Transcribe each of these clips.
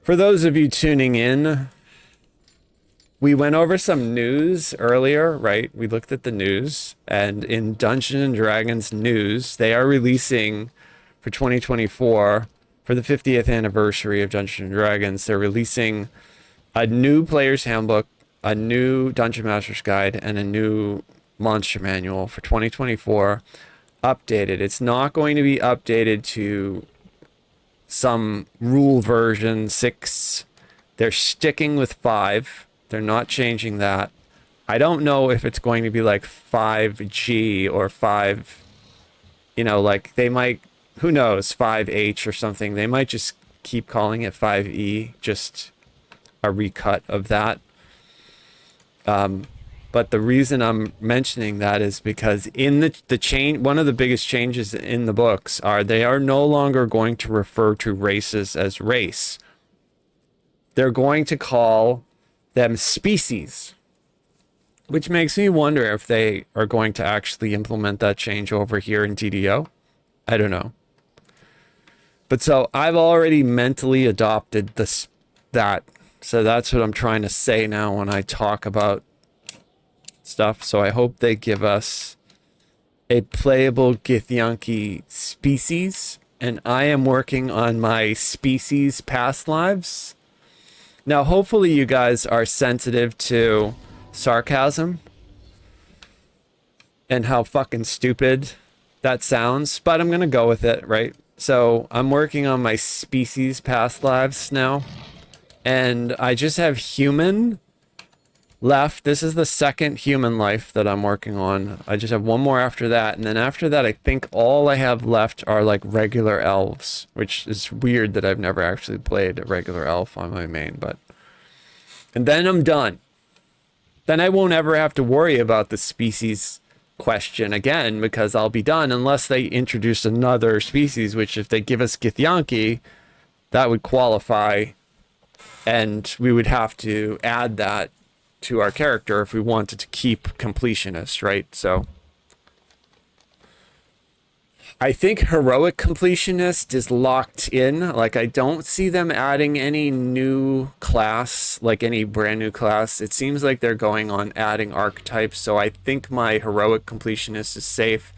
For those of you tuning in, we went over some news earlier, right? We looked at the news, and in Dungeons and Dragons news, they are releasing for 2024, for the 50th anniversary of Dungeons and Dragons, they're releasing a new player's handbook, a new Dungeon Master's Guide, and a new monster manual for 2024, updated. It's not going to be updated to some rule version 6. They're sticking with 5. They're not changing that. I don't know if it's going to be like 5G or 5, you know, like they might, who knows, 5H or something. They might just keep calling it 5E, just a recut of that. But the reason I'm mentioning that is because in the change, one of the biggest changes in the books are they are no longer going to refer to races as race. They're going to call them species, which makes me wonder if they are going to actually implement that change over here in DDO. I don't know. But so I've already mentally adopted that. So that's what I'm trying to say now when I talk about stuff. So I hope they give us a playable Githyanki species. And I am working on my species past lives. Now, hopefully you guys are sensitive to sarcasm and how fucking stupid that sounds, but I'm going to go with it, right? So I'm working on my species past lives now, and I just have human left. This is the second human life that I'm working on. I just have one more after that, and then after that, I think all I have left are like regular elves, which is weird that I've never actually played a regular elf on my main, but... And then I'm done. Then I won't ever have to worry about the species question again, because I'll be done unless they introduce another species, which if they give us Githyanki, that would qualify, and we would have to add that to our character if we wanted to keep completionist, right? So I think heroic completionist is locked in. Like, I don't see them adding any new class, like any brand new class. It seems like they're going on adding archetypes, so I think my heroic completionist is safe.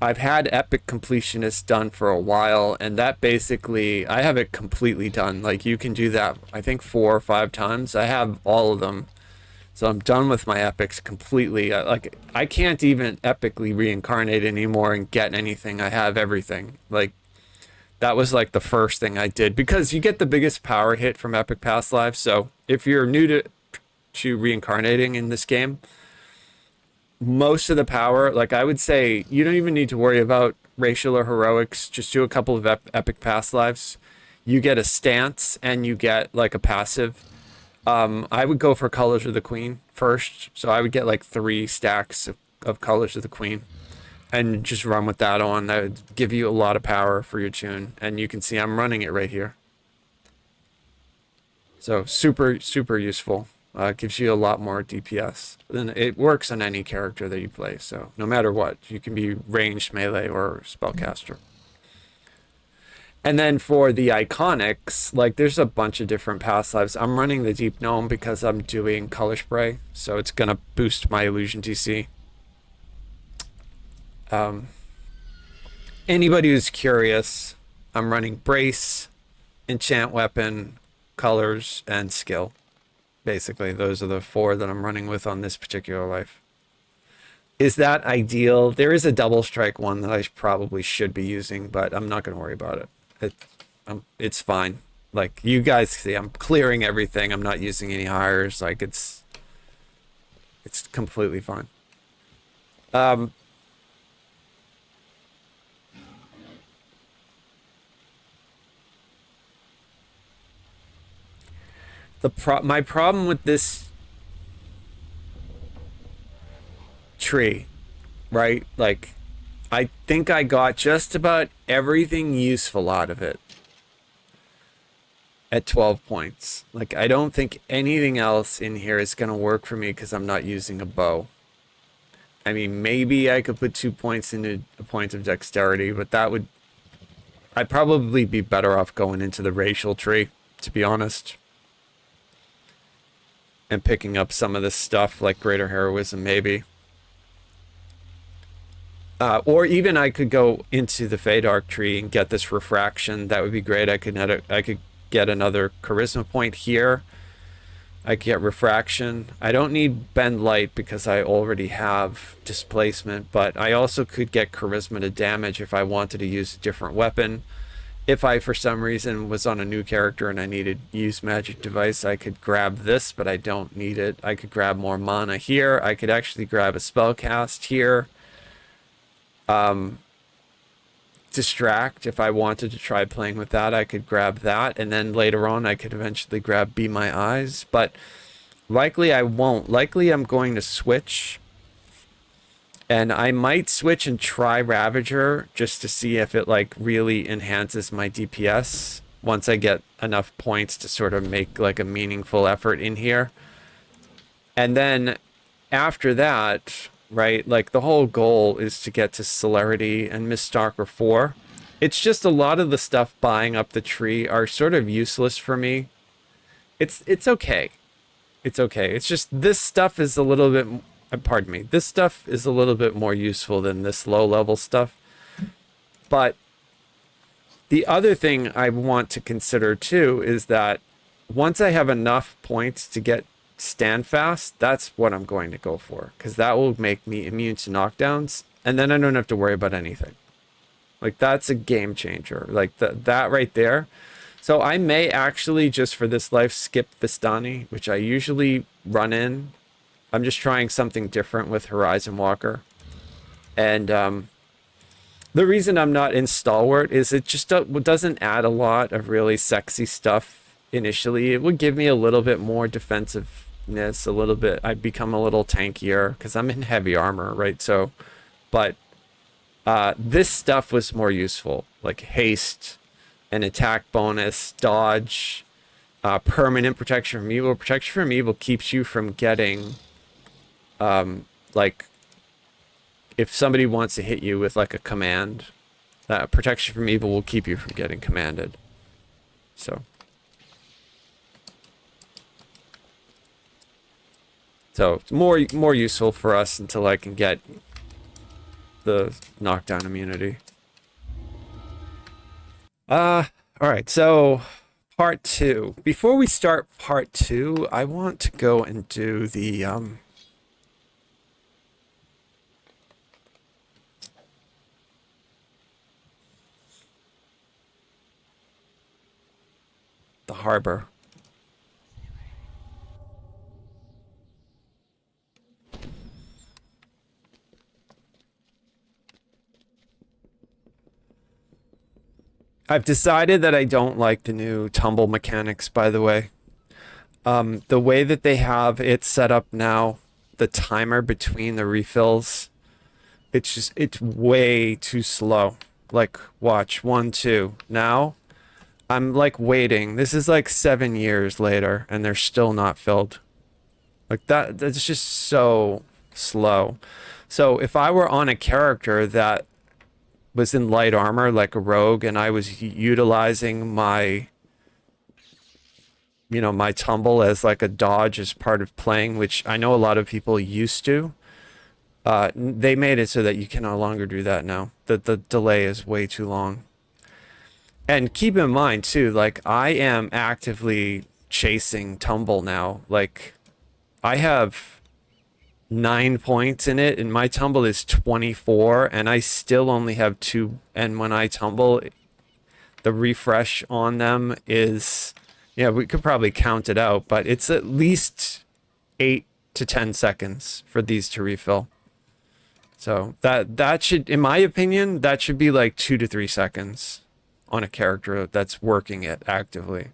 I've had epic completionist done for a while, and that basically, I have it completely done. Like, you can do that, I think 4 or 5 times. I have all of them. So I'm done with my epics completely. Like, I can't even epically reincarnate anymore and get anything. I have everything. Like, that was like the first thing I did, because you get the biggest power hit from epic past lives. So if you're new to reincarnating in this game, most of the power, like, I would say you don't even need to worry about racial or heroics. Just do a couple of epic past lives. You get a stance and you get like a passive. I would go for Colors of the Queen first. So I would get like 3 stacks of Colors of the Queen and just run with that on. That would give you a lot of power for your tune. And you can see I'm running it right here. So super, super useful. Gives you a lot more DPS. Then it works on any character that you play. So no matter what, you can be ranged, melee, or spellcaster. And then for the iconics, like, there's a bunch of different past lives. I'm running the Deep Gnome because I'm doing Color Spray, so it's going to boost my illusion TC. Anybody who's curious, I'm running Brace, Enchant Weapon, Colors, and Skill. Basically, those are the 4 that I'm running with on this particular life. Is that ideal? There is a double strike one that I probably should be using, but I'm not going to worry about it. It's fine. Like, you guys see, I'm clearing everything. I'm not using any hires. Like, it's completely fine. My problem with this tree, right? Like, I think I got just about everything useful out of it at 12 points. Like, I don't think anything else in here is going to work for me because I'm not using a bow. I mean, maybe I could put 2 points into a point of dexterity, but that would... I'd probably be better off going into the racial tree to be honest. And picking up some of this stuff like greater heroism, maybe. Or even I could go into the Feydark tree and get this refraction. That would be great. I could get another charisma point here. I could get refraction. I don't need bend light because I already have displacement, but I also could get charisma to damage if I wanted to use a different weapon. If I, for some reason, was on a new character and I needed to use magic device, I could grab this, but I don't need it. I could grab more mana here. I could actually grab a spell cast here. Distract, if I wanted to try playing with that, I could grab that, and then later on I could eventually grab Be My Eyes, but likely I won't. Likely I'm going to switch, and I might switch and try Ravager just to see if it like really enhances my DPS once I get enough points to sort of make like a meaningful effort in here. And then after that, right, like the whole goal is to get to Celerity and Miststalker 4. It's just a lot of the stuff buying up the tree are sort of useless for me. It's okay. It's okay. It's just this stuff is a little bit, pardon me, this stuff is a little bit more useful than this low level stuff. But the other thing I want to consider too is that once I have enough points to get stand fast, that's what I'm going to go for, because that will make me immune to knockdowns, and then I don't have to worry about anything. Like, that's a game changer, like that right there. So I may actually, just for this life, skip Vistani, which I usually run in. I'm just trying something different with Horizon Walker. And the reason I'm not in Stalwart is it just doesn't add a lot of really sexy stuff initially. It would give me a little bit more defensiveness, a little bit. I'd become a little tankier because I'm in heavy armor, right? So, but this stuff was more useful, like haste, an attack bonus, dodge, permanent protection from evil. Protection from evil keeps you from getting, like, if somebody wants to hit you with like a command, protection from evil will keep you from getting commanded. So it's more useful for us until I can get the knockdown immunity. All right, so part 2. Before we start part 2, I want to go and do the harbor. I've decided that I don't like the new tumble mechanics, by the way. The way that they have it set up now, the timer between the refills, it's way too slow. Like, watch, 1, 2. Now, I'm like waiting. This is like 7 years later, and they're still not filled. Like that's just so slow. So if I were on a character that was in light armor, like a rogue, and I was utilizing my, my tumble as like a dodge as part of playing, which I know a lot of people used to, they made it so that you can no longer do that now. The delay is way too long. And keep in mind too, like, I am actively chasing tumble now. Like, I have 9 points in it, and my tumble is 24, and I still only have 2. And when I tumble, the refresh on them is, yeah, we could probably count it out, but it's at least 8 to 10 seconds for these to refill. So that should, in my opinion, that should be like 2 to 3 seconds on a character that's working it actively.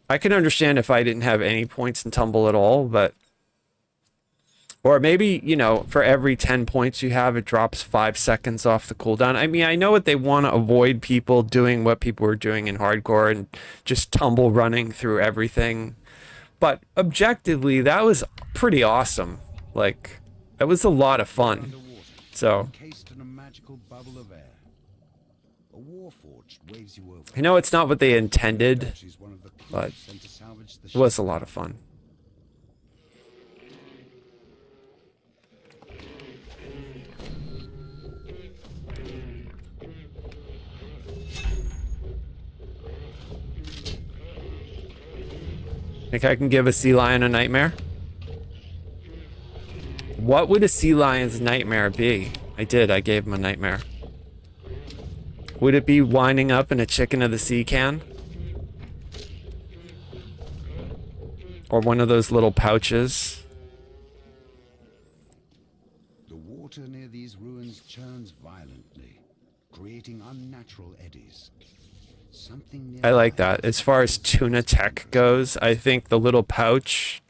I can understand if I didn't have any points in tumble at all, but, or maybe, for every 10 points you have, it drops 5 seconds off the cooldown. I mean, I know what they want to avoid, people doing what people were doing in hardcore and just tumble running through everything. But objectively, that was pretty awesome. Like, that was a lot of fun. So A warforged waves you over. I know it's not what they intended, She's one of the crew but sent to salvage the it was a ship. lot of fun. Think I can give a sea lion a nightmare? What would a sea lion's nightmare be? I did, I gave him a nightmare. Would it be winding up in a chicken of the sea can? Or one of those little pouches? The water near these ruins churns violently, creating unnatural eddies. Something I like nearby that. As far as tuna tech goes, I think the little pouch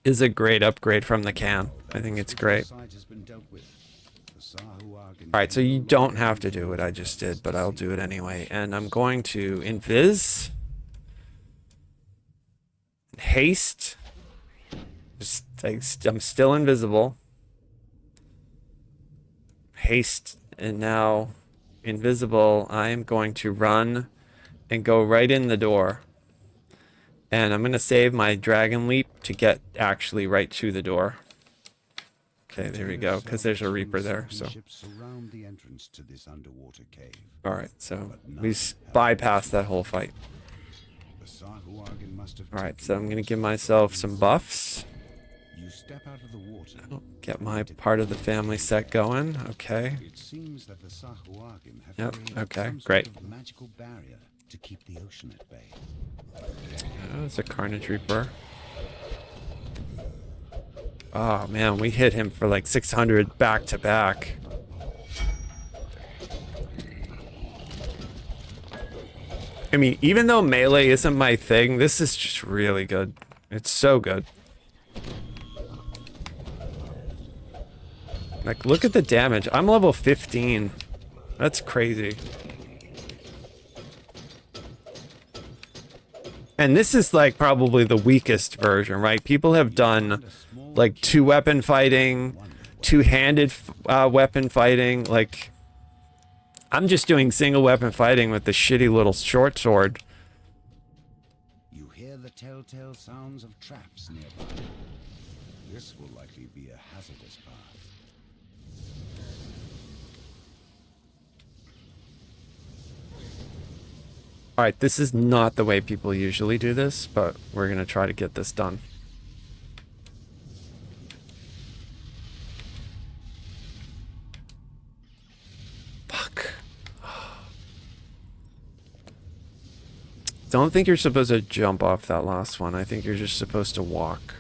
is a great upgrade from the can. I think it's great. Alright, so you don't have to do what I just did, but I'll do it anyway. And I'm going to invis. Haste. I'm still invisible. Haste. And now invisible. I am going to run and go right in the door. And I'm going to save my dragon leap to get actually right to the door. Okay, there we go, because there's a Reaper there, so. Alright, so we bypassed that whole fight. Alright, so I'm going to give myself some buffs. Get my part of the family set going, okay. Yep, okay, great. To keep the ocean at bay. Oh, it's a Carnage Reaper. Oh man, we hit him for like 600 back to back. I mean, even though melee isn't my thing, this is just really good. It's so good. Like, look at the damage. I'm level 15. That's crazy. And this is like probably the weakest version, right? People have done like 2-weapon fighting, 2-handed weapon fighting. Like, I'm just doing single weapon fighting with the shitty little short sword. You hear the telltale sounds of traps nearby. This will likely be a hazardous path. Alright, this is not the way people usually do this, but we're gonna try to get this done. Fuck. Don't think you're supposed to jump off that last one. I think you're just supposed to walk.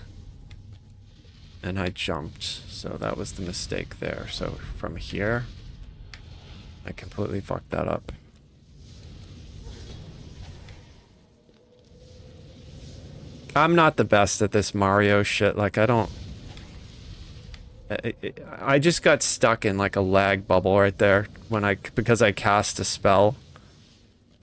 And I jumped, so that was the mistake there. So from here, I completely fucked that up. I'm not the best at this Mario shit. Like, I don't... I just got stuck in like a lag bubble right there when because I cast a spell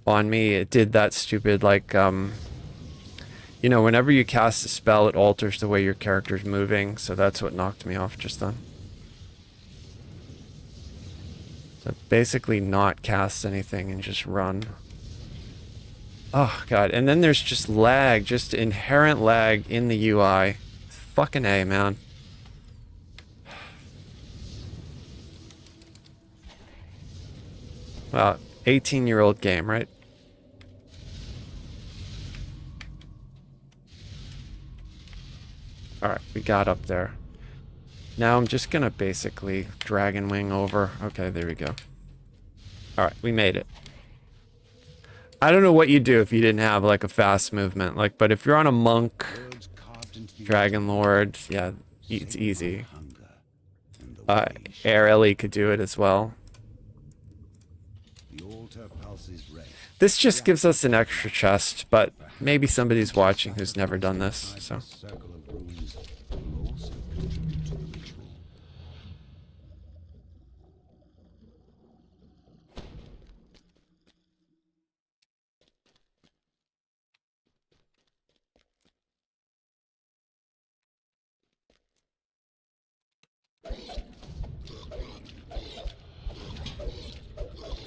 on me. It did that stupid like, you know, whenever you cast a spell, it alters the way your character's moving. So that's what knocked me off just then. So basically not cast anything and just run. Oh god, and then there's just lag, just inherent lag in the UI. Fucking A, man. Well, 18-year-old game, right? Alright, we got up there. Now I'm just gonna basically dragon wing over. Okay, there we go. Alright, we made it. I don't know what you'd do if you didn't have like a fast movement, like, but if you're on a monk, dragon lord, yeah, it's easy. Air Ellie could do it as well. This just gives us an extra chest, but maybe somebody's watching who's never done this, so.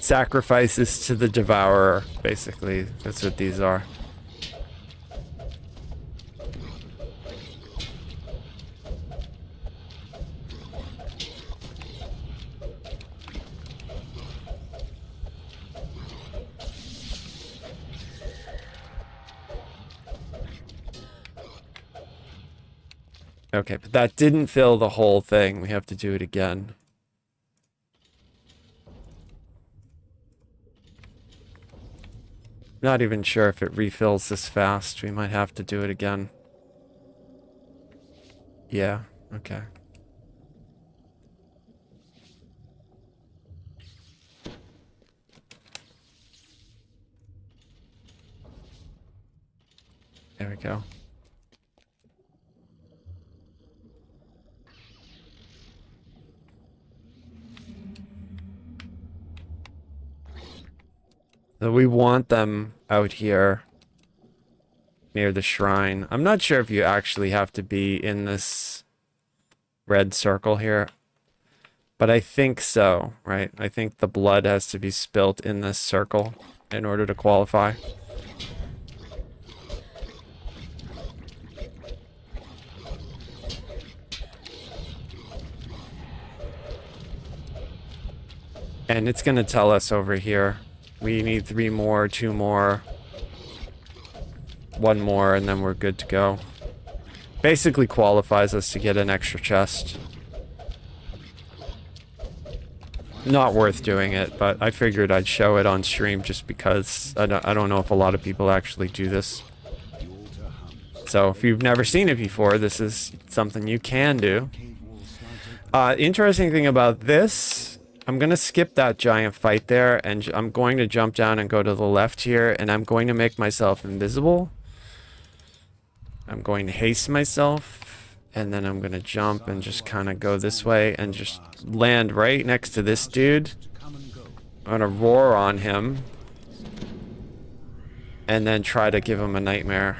Sacrifices to the devourer, basically. That's what these are. Okay, but that didn't fill the whole thing. We have to do it again. Not even sure if it refills this fast. We might have to do it again. Yeah, okay. There we go. So we want them out here near the shrine. I'm not sure if you actually have to be in this red circle here, but I think so, right? I think the blood has to be spilt in this circle in order to qualify. And it's going to tell us over here. We need 3 more, 2 more, 1 more, and then we're good to go. Basically qualifies us to get an extra chest. Not worth doing it, but I figured I'd show it on stream just because I don't know if a lot of people actually do this. So if you've never seen it before, this is something you can do. Interesting thing about this, I'm going to skip that giant fight there, and I'm going to jump down and go to the left here, and I'm going to make myself invisible. I'm going to haste myself, and then I'm going to jump and just kind of go this way and just land right next to this dude. I'm going to roar on him, and then try to give him a nightmare.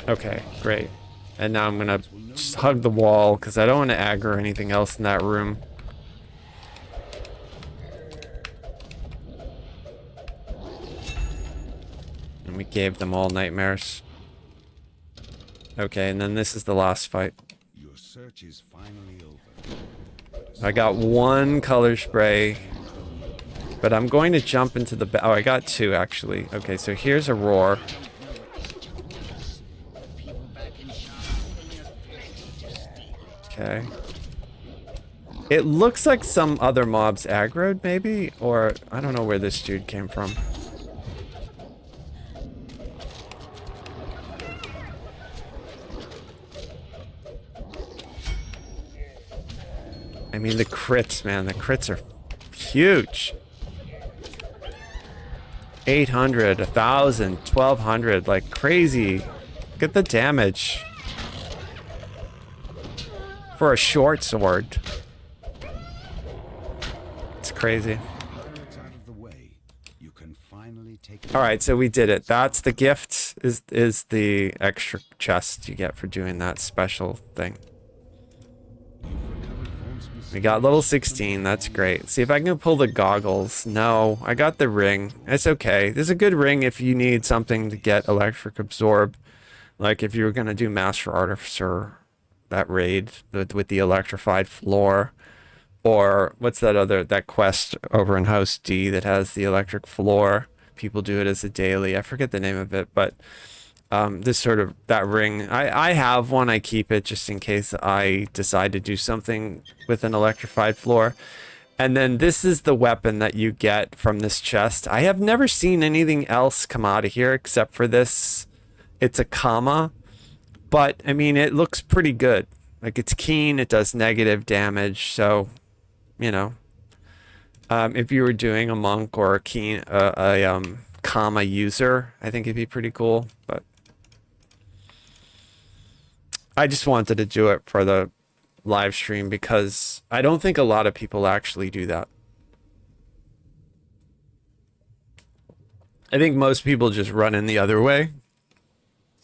Okay, great. And now I'm going to just hug the wall because I don't want to aggro anything else in that room. And we gave them all nightmares. Okay, and then this is the last fight. Your search is finally over. I got 1 color spray, but I'm going to jump into the... Oh, I got 2 actually. Okay, so here's a roar. Okay. It looks like some other mobs aggroed, maybe? Or, I don't know where this dude came from. I mean, the crits, man. The crits are huge. 800, 1,000, 1,200, like crazy. Look at the damage. For a short sword. It's crazy. Alright, so we did it. That's the gift, is the extra chest you get for doing that special thing. We got level 16, that's great. See if I can pull the goggles. No, I got the ring. It's okay. There's a good ring if you need something to get electric absorb. Like if you were gonna do Master Artificer, that raid with the electrified floor, or what's that quest over in House D that has the electric floor. People do it as a daily. I forget the name of it, but this sort of, that ring, I have one. I keep it just in case I decide to do something with an electrified floor. And then this is the weapon that you get from this chest. I have never seen anything else come out of here except for this. It's a comma. But, I mean, it looks pretty good. Like, it's keen, it does negative damage, so, you know. If you were doing a monk or a keen, comma user, I think it'd be pretty cool, but... I just wanted to do it for the live stream because I don't think a lot of people actually do that. I think most people just run in the other way,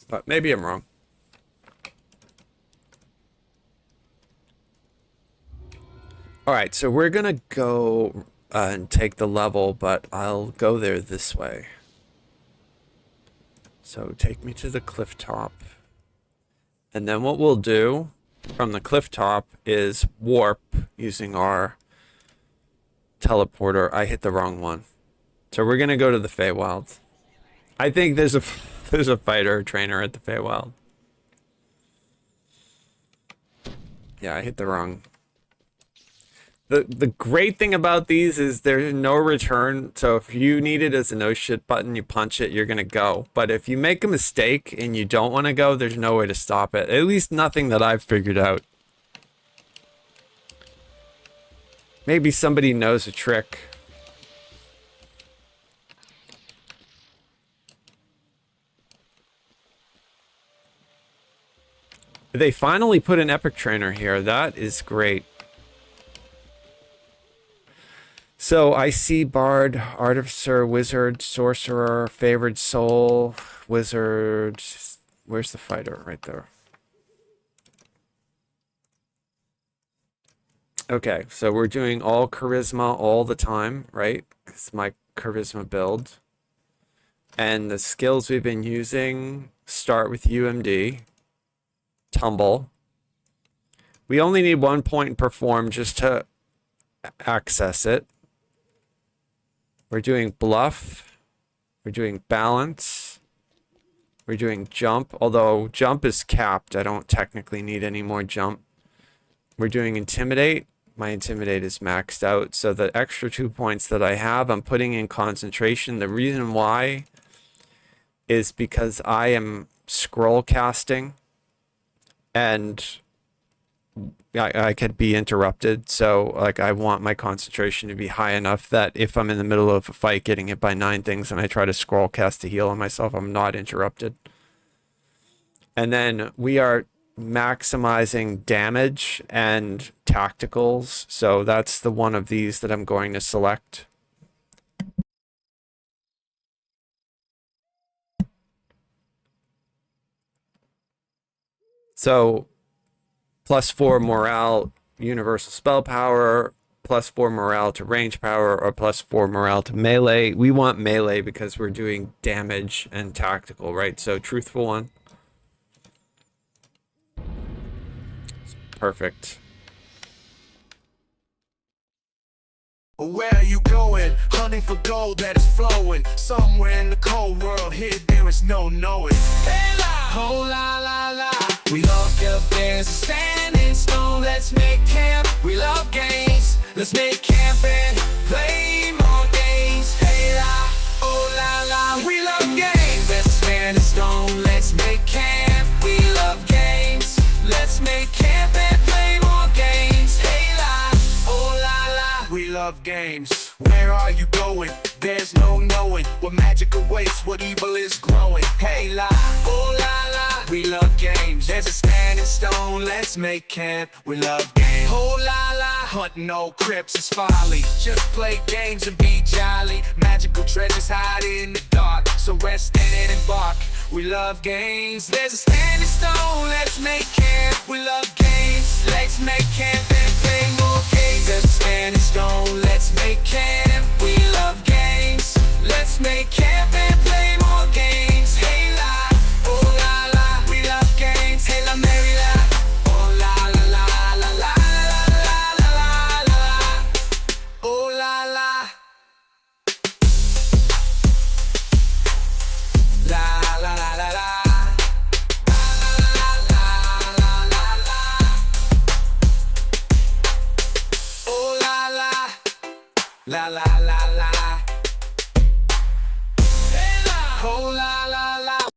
but maybe I'm wrong. All right, so we're gonna go and take the level, but I'll go there this way. So take me to the cliff top. And then what we'll do from the cliff top is warp using our teleporter. I hit the wrong one. So we're gonna go to the Feywild. I think there's a there's a fighter trainer at the Feywild. Yeah, I hit the wrong. The great thing about these is there's no return. So if you need it as a no shit button, you punch it, you're gonna go. But if you make a mistake and you don't want to go, there's no way to stop it. At least nothing that I've figured out. Maybe somebody knows a trick. They finally put an epic trainer here. That is great. So I see Bard, Artificer, Wizard, Sorcerer, Favored Soul, Wizard. Where's the fighter? Right there. Okay, so we're doing all Charisma all the time, right? It's my Charisma build. And the skills we've been using start with UMD. Tumble. We only need 1 point in Perform just to access it. We're doing Bluff. We're doing Balance. We're doing Jump, although Jump is capped. I don't technically need any more Jump. We're doing Intimidate. My Intimidate is maxed out, so the extra 2 points that I have, I'm putting in Concentration. The reason why is because I am scroll casting, and I could be interrupted, so like I want my concentration to be high enough that if I'm in the middle of a fight getting hit by 9 things and I try to scroll cast to heal on myself, I'm not interrupted. And then we are maximizing damage and tacticals, so that's the one of these that I'm going to select. So +4 morale, universal spell power, +4 morale to range power, or +4 morale to melee. We want melee because we're doing damage and tactical, right? So truthful one. Perfect. Where are you going? Hunting for gold that is flowing. Somewhere in the cold world, here there is no knowing. Hey la, oh la la la. We love if there's a standing stone. Let's make camp. We love games. Let's make camp and play more games. Hey la, oh la la. We love games. There's a standing stone. Let's make camp. We love games. Let's make camp and play more games. Hey la, oh la la. We love games. Where are you going? There's no knowing what magic awaits, what evil is growing. Hey la, oh la la. We love games. There's a standing stone. Let's make camp. We love games. Oh la la. Hunting old crypts is folly. Just play games and be jolly. Magical treasures hide in the dark, so rest in it and bark. We love games. There's a standing stone. Let's make camp. We love games. Let's make camp and play more games. There's a standing stone. Let's make camp. We love games. Let's make camp and play more games. Hey la, oh la la. We love games. Hey la, Mary la. Oh la la la la la la la la la la. Oh la la. La la la la la. La la la la. Hey la, oh la la la.